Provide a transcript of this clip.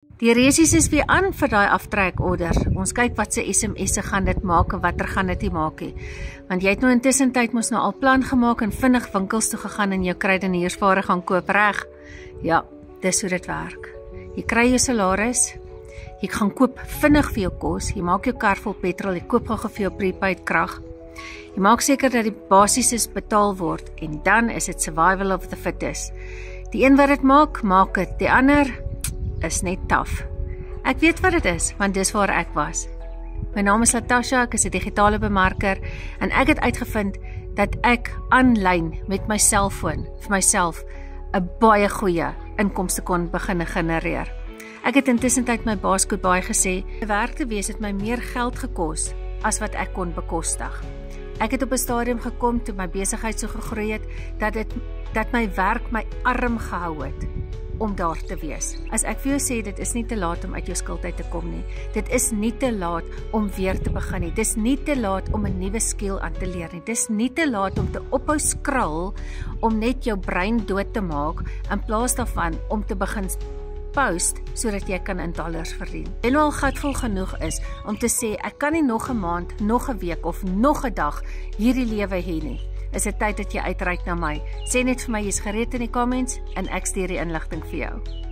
Die reisies is weer aan vir daai aftrekorder. Ons kyk wat se SMS'e gaan dit maak en watter gaan dit nie maak nie. Want jy het nou intussen tyd mos nou al plan gemaak en vinnig winkels toe gegaan en jou kruideniersware gaan koop, reg? Ja, dis hoe dit werk. Jy kry jou salaris, jy gaan koop vinnig vir jou kos, jy maak jou kar vol petrol, jy koop gou vir jou prepaid krag. Jy maak seker dat die basies betaal word en dan is dit survival of the fittest. Die een wat dit maak, maak dit. Die ander is net taaf. Ek weet wat dit is, want dis waar ek was. My naam is Latasha, ek is 'n digitale bemarker en ek het uitgevind dat ek aanlyn met my selfoon vir myself 'n baie goeie inkomste kon begin genereer. Ek het intussen tyd my baas baie gesê, werk te wees het my meer geld gekos as wat ek kon bekostig. Ek het op 'n stadium gekom toe my besigheid so gegroei het dat my werk my arm gehou het om daar te wees. As ek vir jou sê, dit is nie te laat om uit jou skuld uit te kom nie. Dit is nie te laat om weer te begin nie. Dis nie te laat om 'n nuwe skill aan te leer nie. Dis nie te laat om te ophou skrul om net jou brein dood te maak in plaas daarvan om te begin post sodat jy kan in dollars verdien. En al gatvol genoeg is om te sê ek kan nie nog 'n maand, nog 'n week of nog 'n dag hierdie lewe hê nie. Is dit tyd dat jy uitreik na my. Sê net vir my jy's gereed in die comments en ek stuur die inligting vir jou.